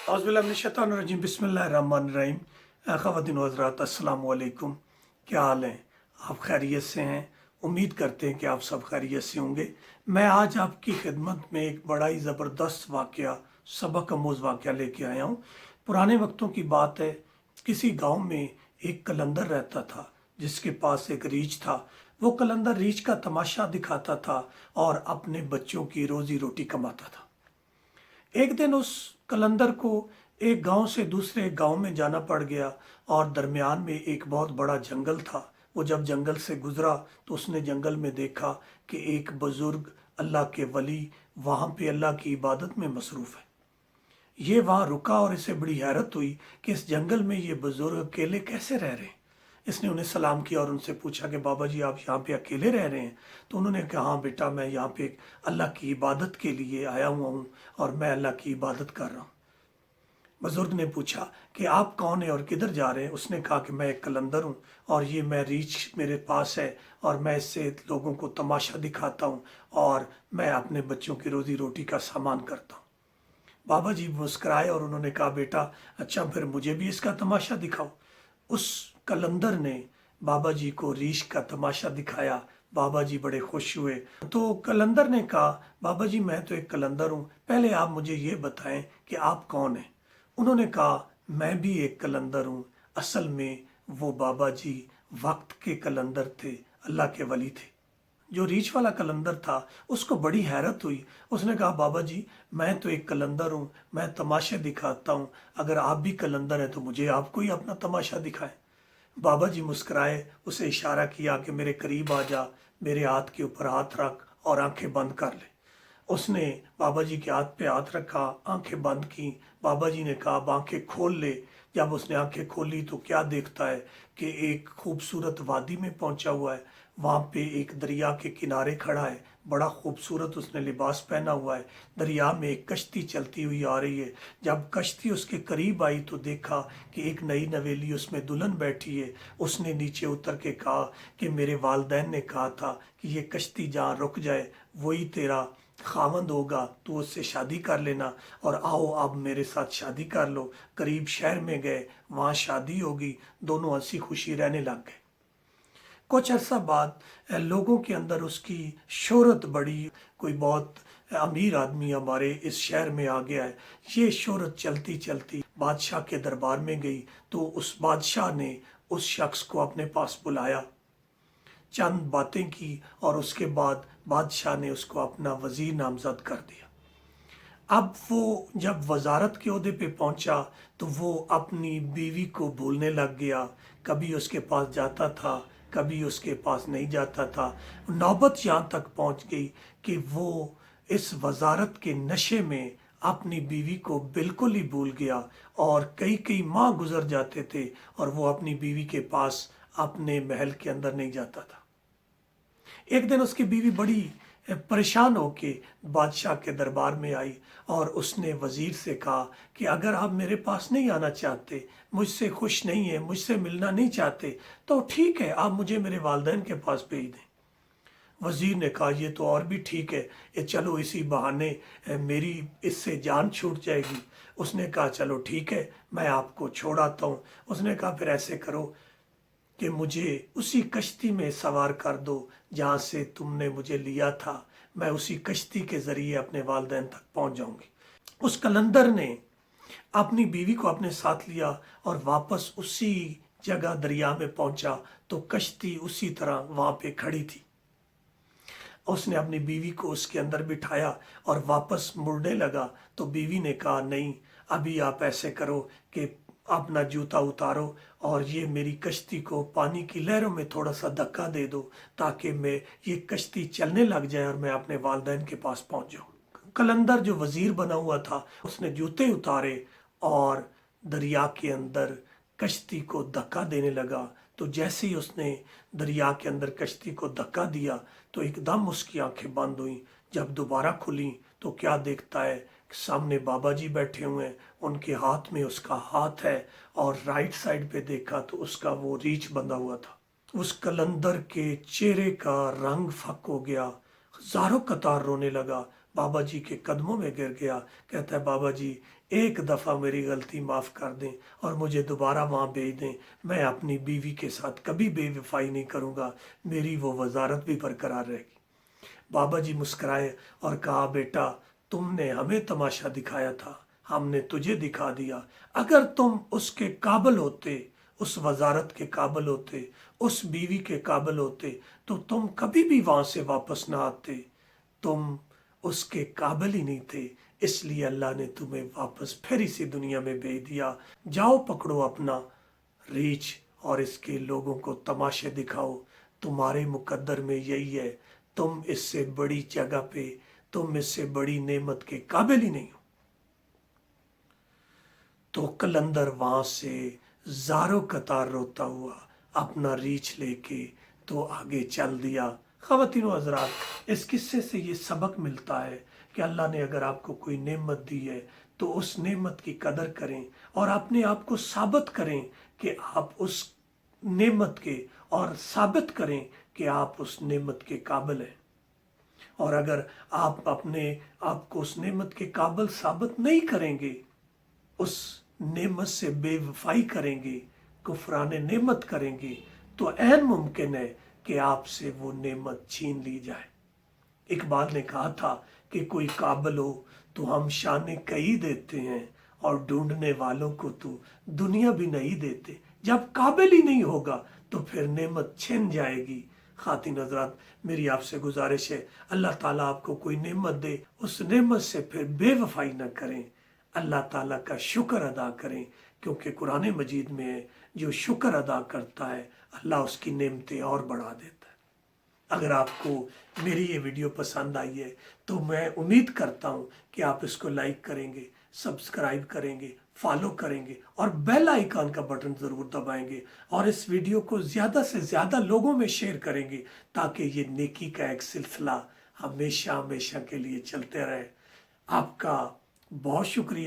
औज़ुबिल्लाहिमिनश्शैतानिर्रजीम बिस्मिल्लाहिर्रहमानिर्रहीम। ख़वातीन व हज़रात अस्सलाम वालेकुम। क्या हाल हैं? आप खैरियत से हैं? उम्मीद करते हैं कि आप सब खैरियत से होंगे। मैं आज आपकी खिदमत में एक बड़ा ही ज़बरदस्त वाक़या, सबक आमूज़ वाक़या लेके आया हूँ। पुराने वक्तों की बात है, किसी गांव में एक कलंदर रहता था जिसके पास एक रीछ था। वो कलंदर रीछ का तमाशा दिखाता था और अपने बच्चों की रोज़ी रोटी कमाता था। एक दिन उस कलंदर को एक गांव से दूसरे गांव में जाना पड़ गया और दरमियान में एक बहुत बड़ा जंगल था। वो जब जंगल से गुजरा तो उसने जंगल में देखा कि एक बुजुर्ग अल्लाह के वली वहाँ पे अल्लाह की इबादत में मसरूफ़ है। ये वहाँ रुका और इसे बड़ी हैरत हुई कि इस जंगल में ये बुजुर्ग अकेले कैसे रह रहे हैं। इसने उन्हें सलाम किया और उनसे पूछा कि बाबा जी आप यहाँ पे अकेले रह रहे हैं? तो उन्होंने कहा हाँ बेटा, मैं यहाँ पे अल्लाह की इबादत के लिए आया हुआ हूँ और मैं अल्लाह की इबादत कर रहा हूँ। बुजुर्ग ने पूछा कि आप कौन है और किधर जा रहे हैं? उसने कहा कि मैं एक कलंदर हूँ और ये मैं रीछ मेरे पास है और मैं इससे लोगों को तमाशा दिखाता हूँ और मैं अपने बच्चों की रोज़ी रोटी का सामान करता हूँ। बाबा जी मुस्कुराए और उन्होंने कहा बेटा अच्छा फिर मुझे भी इसका तमाशा दिखाओ। उस कलंदर ने बाबा जी को रीछ का तमाशा दिखाया। बाबा जी बड़े खुश हुए। तो कलंदर ने कहा बाबा जी मैं तो एक कलंदर हूँ, पहले आप मुझे ये बताएं कि आप कौन हैं। उन्होंने कहा मैं भी एक कलंदर हूँ। असल में वो बाबा जी वक्त के कलंदर थे, अल्लाह के वली थे। जो रीछ वाला कलंदर था उसको बड़ी हैरत हुई। उसने कहा बाबा जी मैं तो एक कलंदर हूँ, मैं तमाशे दिखाता हूँ, अगर आप भी कलंदर हैं तो मुझे आपको ही अपना तमाशा दिखाएं। बाबा जी मुस्कुराए, उसे इशारा किया कि मेरे करीब आ जा, मेरे हाथ के ऊपर हाथ रख और आंखें बंद कर ले। उसने बाबा जी के हाथ पे हाथ रखा, आंखें बंद की। बाबा जी ने कहा अब आंखें खोल ले। जब उसने आंखें खोली तो क्या देखता है कि एक खूबसूरत वादी में पहुंचा हुआ है। वहाँ पे एक दरिया के किनारे खड़ा है, बड़ा खूबसूरत उसने लिबास पहना हुआ है। दरिया में एक कश्ती चलती हुई आ रही है। जब कश्ती उसके करीब आई तो देखा कि एक नई नवेली उसमें दुल्हन बैठी है। उसने नीचे उतर के कहा कि मेरे वालिदैन ने कहा था कि ये कश्ती जहाँ रुक जाए वही तेरा खावंद होगा, तू उससे शादी कर लेना और आओ अब मेरे साथ शादी कर लो। करीब शहर में गए, वहाँ शादी होगी, दोनों हंसी खुशी रहने लग गए। कुछ अरसा बाद लोगों के अंदर उसकी शोहरत बढ़ी। कोई बहुत अमीर आदमी हमारे इस शहर में आ गया है। ये शोहरत चलती चलती बादशाह के दरबार में गई तो उस बादशाह ने उस शख्स को अपने पास बुलाया, चंद बातें की और उसके बाद बादशाह ने उसको अपना वजीर नामजद कर दिया। अब वो जब वजारत के ओहदे पे पहुंचा तो वो अपनी बीवी को भूलने लग गया। कभी उसके पास जाता था, कभी उसके पास नहीं जाता था। नौबत यहाँ तक पहुंच गई कि वो इस वजारत के नशे में अपनी बीवी को बिल्कुल ही भूल गया और कई कई माह गुजर जाते थे और वो अपनी बीवी के पास अपने महल के अंदर नहीं जाता था। एक दिन उसकी बीवी बड़ी परेशान होके बादशाह के दरबार में आई और उसने वजीर से कहा कि अगर आप मेरे पास नहीं आना चाहते, मुझसे खुश नहीं है, मुझसे मिलना नहीं चाहते, तो ठीक है आप मुझे मेरे वालिदैन के पास भेज दें। वजीर ने कहा ये तो और भी ठीक है, ये चलो इसी बहाने मेरी इससे जान छूट जाएगी। उसने कहा चलो ठीक है मैं आपको छोड़ आता हूँ। उसने कहा फिर ऐसे करो कि मुझे उसी कश्ती में सवार कर दो जहाँ से तुमने मुझे लिया था, मैं उसी कश्ती के ज़रिए अपने वालिदैन तक पहुँच जाऊँगी। उस कलंदर ने अपनी बीवी को अपने साथ लिया और वापस उसी जगह दरिया में पहुँचा तो कश्ती उसी तरह वहाँ पे खड़ी थी। उसने अपनी बीवी को उसके अंदर बिठाया और वापस मुड़ने लगा तो बीवी ने कहा नहीं, अभी आप ऐसे करो कि अपना जूता उतारो और ये मेरी कश्ती को पानी की लहरों में थोड़ा सा धक्का दे दो ताकि मैं ये कश्ती चलने लग जाए और मैं अपने वालिदैन के पास पहुंच जाऊं। कलंदर जो वजीर बना हुआ था उसने जूते उतारे और दरिया के अंदर कश्ती को धक्का देने लगा। तो जैसे ही उसने दरिया के अंदर कश्ती को धक्का दिया तो एकदम उसकी आंखें बंद हुई। जब दोबारा खुली तो क्या देखता है, सामने बाबा जी बैठे हुए हैं, उनके हाथ में उसका हाथ है और राइट साइड पे देखा तो उसका वो रीछ बंधा हुआ था। उस कलंदर के चेहरे का रंग फक हो गया, हजारों कतार रोने लगा। बाबा जी के कदमों में गिर गया, कहता है बाबा जी एक दफ़ा मेरी गलती माफ़ कर दें और मुझे दोबारा वहाँ भेज दें, मैं अपनी बीवी के साथ कभी बेवफाई नहीं करूँगा, मेरी वो वजारत भी बरकरार रहेगी। बाबा जी मुस्कुराए और कहा बेटा तुमने हमें तमाशा दिखाया था, हमने तुझे दिखा दिया। अगर तुम उसके काबिल होते, उस वजारत के काबिल होते, उस बीवी के काबिल होते, तो तुम कभी भी वहां से वापस ना आते। तुम उसके काबिल ही नहीं थे, इसलिए अल्लाह ने तुम्हें वापस फिर इसी दुनिया में भेज दिया। जाओ पकड़ो अपना रीछ और इसके लोगों को तमाशे दिखाओ, तुम्हारे मुकद्दर में यही है, तुम इससे बड़ी जगह पे, तुम इससे बड़ी नेमत के काबिल ही नहीं हो। तो कलंदर वहां से जारो कतार रोता हुआ अपना रीछ लेके तो आगे चल दिया। ख़वातीनो हज़रात, इस किस्से से ये सबक मिलता है कि अल्लाह ने अगर आपको कोई नेमत दी है तो उस नेमत की कदर करें और अपने आप को साबित करें कि आप उस नेमत के, और साबित करें कि आप उस नेमत के काबिल हैं। और अगर आप अपने आप को उस नेमत के काबिल साबित नहीं करेंगे, उस नेमत से बेवफाई करेंगे, कुफरान नेमत करेंगे, तो ऐन मुमकिन है कि आपसे वो नेमत छीन ली जाए। इकबाल ने कहा था कि कोई काबिल हो तो हम शाने कई देते हैं और ढूंढने वालों को तो दुनिया भी नहीं देते। जब काबिल ही नहीं होगा तो फिर नेमत छिन जाएगी। खातिन हज़रात, मेरी आपसे गुजारिश है, अल्लाह ताला आपको कोई नेमत दे, उस नेमत से फिर बेवफाई न करें, अल्लाह ताला का शुक्र अदा करें, क्योंकि कुरान मजीद में है जो शुक्र अदा करता है अल्लाह उसकी नेमतें और बढ़ा देता है। अगर आपको मेरी ये वीडियो पसंद आई है तो मैं उम्मीद करता हूँ कि आप इसको लाइक करेंगे, सब्सक्राइब करेंगे, फॉलो करेंगे और बेल आइकन का बटन ज़रूर दबाएंगे और इस वीडियो को ज़्यादा से ज़्यादा लोगों में शेयर करेंगे ताकि ये नेकी का एक सिलसिला हमेशा हमेशा के लिए चलते रहे। आपका बहुत शुक्रिया।